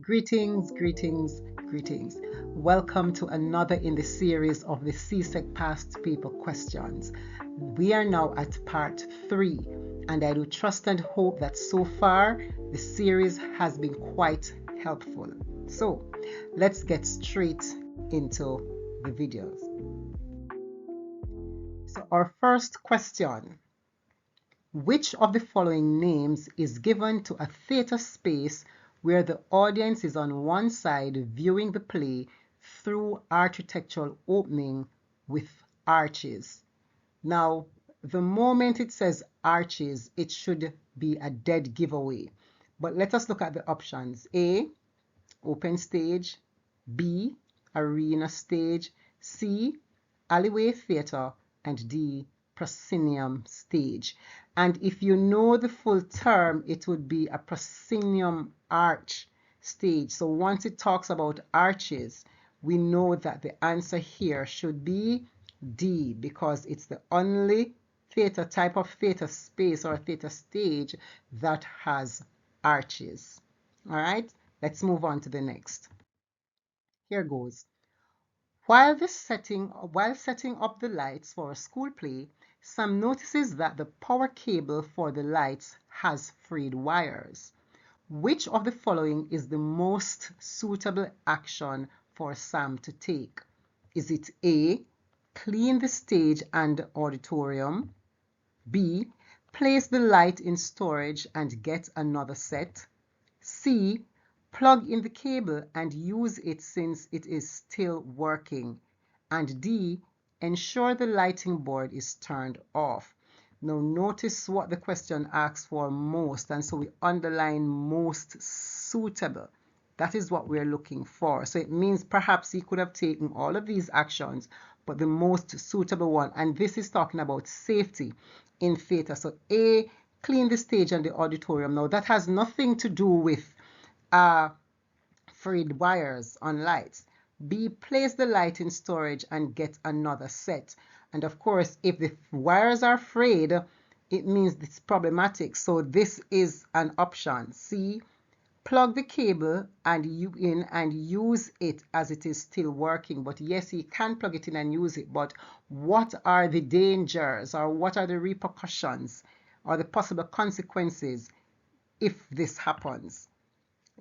Greetings, greetings, greetings. Welcome to another in the series of the csec past paper questions. We are now at part 3, and I do trust and hope that so far the series has been quite helpful. So let's get straight into the videos. So our first question: which of the following names is given to a theatre space where the audience is on one side viewing the play through architectural opening with arches? Now, the moment it says arches, it should be a dead giveaway. But let us look at the options. A, open stage. B, arena stage. C, alleyway theatre. And D, proscenium stage. And if you know the full term, it would be a proscenium arch stage. So once it talks about arches, we know that the answer here should be D, because it's the only theatre type of theatre space or theatre stage that has arches. All right, let's move on to the next. Here goes. While setting up the lights for a school play, Sam notices that the power cable for the lights has frayed wires. Which of the following is the most suitable action for Sam to take? Is it A, clean the stage and auditorium? B, place the light in storage and get another set? C, plug in the cable and use it since it is still working? And D, ensure the lighting board is turned off. Now notice what the question asks for most, and so we underline most suitable. That is what we're looking for. So it means perhaps he could have taken all of these actions, but the most suitable one, and this is talking about safety in theatre. So A, clean the stage and the auditorium. Now that has nothing to do with frayed wires on lights. B, place the light in storage and get another set. And of course, if the wires are frayed, it means it's problematic. So this is an option. C, plug the cable in and use it as it is still working. But yes, he can plug it in and use it, but what are the dangers, or what are the repercussions or the possible consequences if this happens?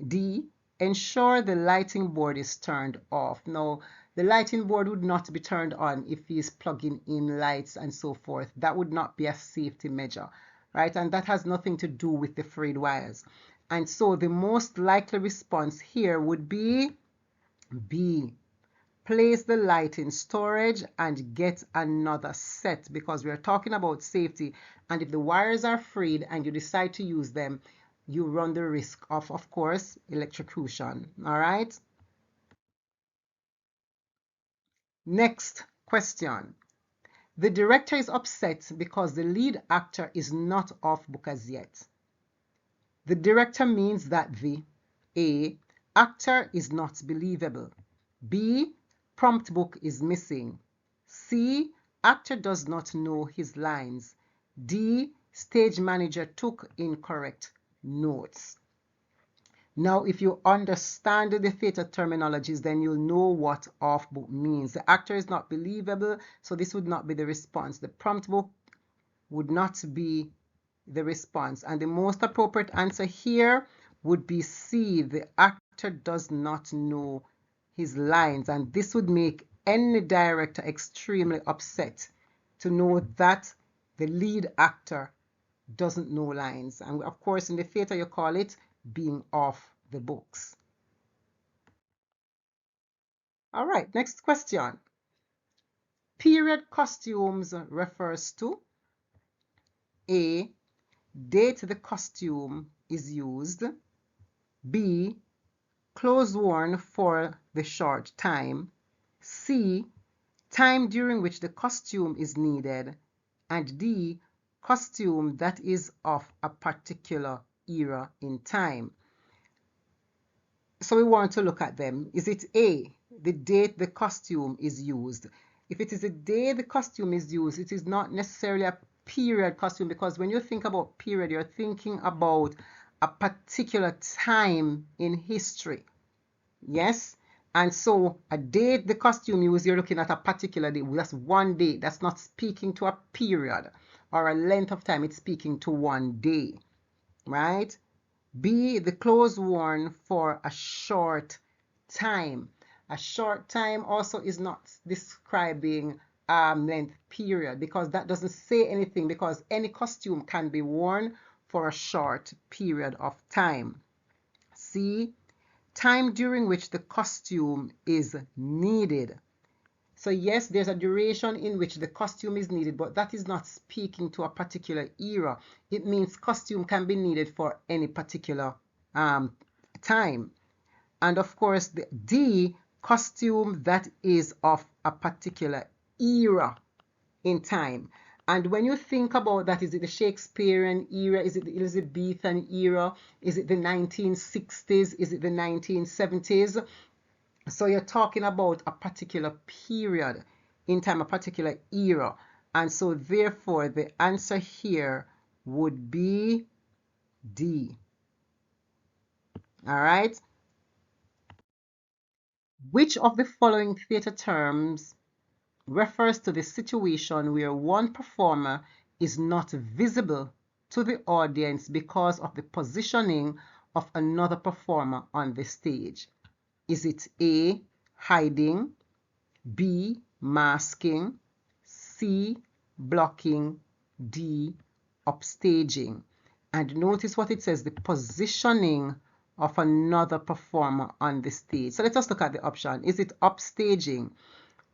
D, ensure the lighting board is turned off. Now, the lighting board would not be turned on if he is plugging in lights and so forth. That would not be a safety measure, right? And that has nothing to do with the frayed wires. And so the most likely response here would be B, place the light in storage and get another set, because we're talking about safety. And if the wires are frayed and you decide to use them, you run the risk of course, electrocution. All right. Next question. The director is upset because the lead actor is not off book as yet. The director means that the A, actor is not believable. B, prompt book is missing. C, actor does not know his lines. D, stage manager took incorrect notes. Now, if you understand the theatre terminologies, then you'll know what off book means. The actor is not believable, so this would not be the response. The prompt book would not be the response. And the most appropriate answer here would be C, the actor does not know his lines. And this would make any director extremely upset to know that the lead actor doesn't know lines. And of course, in the theatre, you call it being off the books. All right, next question. Period costumes refers to A, date the costume is used. B, clothes worn for the short time. C, time during which the costume is needed. And D, costume that is of a particular era in time. So we want to look at them. Is it A, the date the costume is used? If it is the day the costume is used, it is not necessarily a period costume, because when you think about period, you're thinking about a particular time in history. Yes? And so a date, the costume used, you're looking at a particular day. That's one day. That's not speaking to a period or a length of time. It's speaking to one day. Right? B, the clothes worn for a short time. A short time also is not describing length period, because that doesn't say anything, because any costume can be worn for a short period of time. C, time during which the costume is needed. So yes, there's a duration in which the costume is needed, but that is not speaking to a particular era. It means costume can be needed for any particular time. And of course, the D, costume that is of a particular era in time. And when you think about that, is it the Shakespearean era? Is it the Elizabethan era? Is it the 1960s? Is it the 1970s? So you're talking about a particular period in time, a particular era. And so therefore the answer here would be D. All right. Which of the following theater terms refers to the situation where one performer is not visible to the audience because of the positioning of another performer on the stage? Is it A, hiding, B, masking, C, blocking, D, upstaging? And notice what it says, the positioning of another performer on the stage. So let us look at the option. Is it upstaging?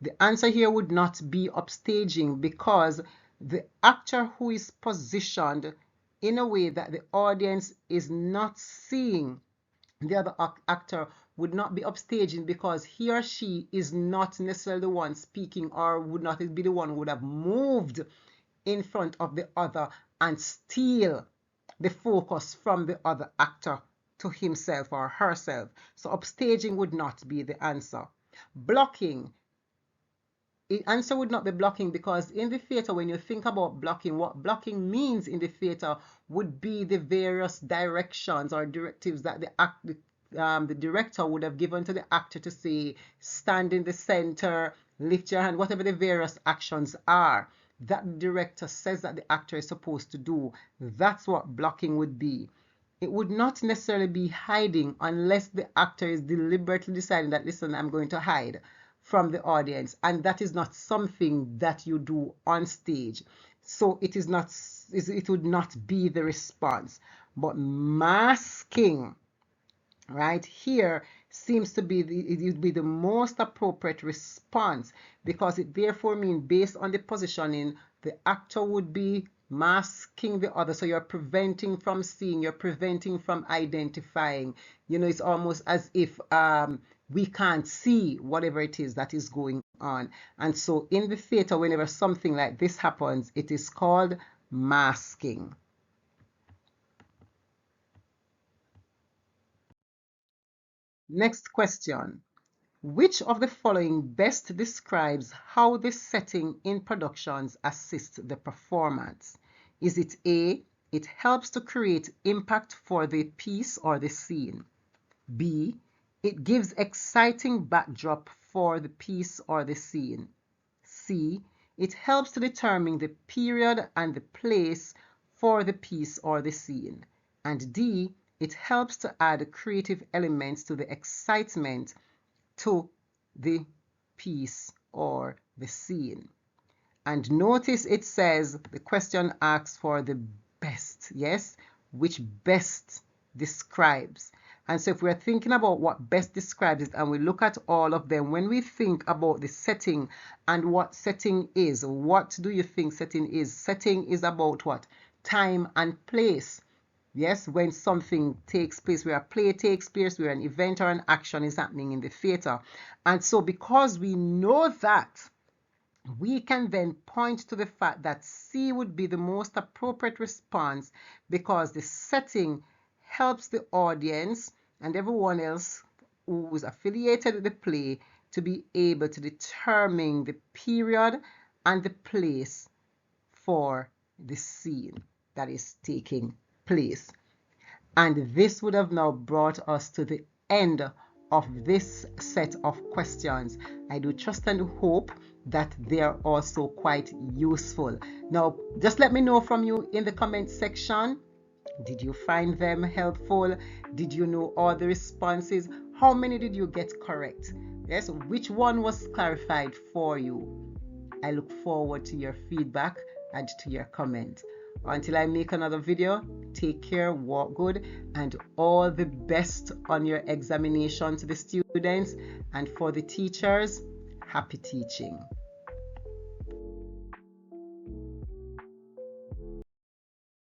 The answer here would not be upstaging, because the actor who is positioned in a way that the audience is not seeing the other actor would not be upstaging, because he or she is not necessarily the one speaking, or would not be the one who would have moved in front of the other and steal the focus from the other actor to himself or herself. So upstaging would not be the answer. Blocking, the answer would not be blocking, because in the theater, when you think about blocking, what blocking means in the theater would be the various directions or directives that the director would have given to the actor to say, stand in the center, lift your hand, whatever the various actions are that the director says that the actor is supposed to do. That's what blocking would be. It would not necessarily be hiding, unless the actor is deliberately deciding that, listen, I'm going to hide from the audience, and that is not something that you do on stage. So it would not be the response. But masking, right here, seems to be it would be the most appropriate response, because it therefore means, based on the positioning, the actor would be masking the other. So you're preventing from seeing, you're preventing from identifying. It's almost as if we can't see whatever it is that is going on. And so in the theater, whenever something like this happens, it is called masking. Next question. Which of the following best describes how the setting in productions assists the performance? Is it A, it helps to create impact for the piece or the scene? B, it gives exciting backdrop for the piece or the scene? C, it helps to determine the period and the place for the piece or the scene? And D, it helps to add creative elements to the excitement to the piece or the scene. And notice it says, the question asks for the best, yes? Which best describes. And so if we're thinking about what best describes it, and we look at all of them, when we think about the setting and what setting is, what do you think setting is? Setting is about what? Time and place. Yes, when something takes place, where a play takes place, where an event or an action is happening in the theater. And so because we know that, we can then point to the fact that C would be the most appropriate response, because the setting helps the audience and everyone else who is affiliated with the play to be able to determine the period and the place for the scene that is taking place. And this would have now brought us to the end of this set of questions. I do trust and hope that they are also quite useful. Now, just let me know from you in the comment section. Did you find them helpful? Did you know all the responses? How many did you get correct? Yes, which one was clarified for you? I look forward to your feedback and to your comment. Until I make another video, take care, walk good, and all the best on your examination to the students, and for the teachers, happy teaching.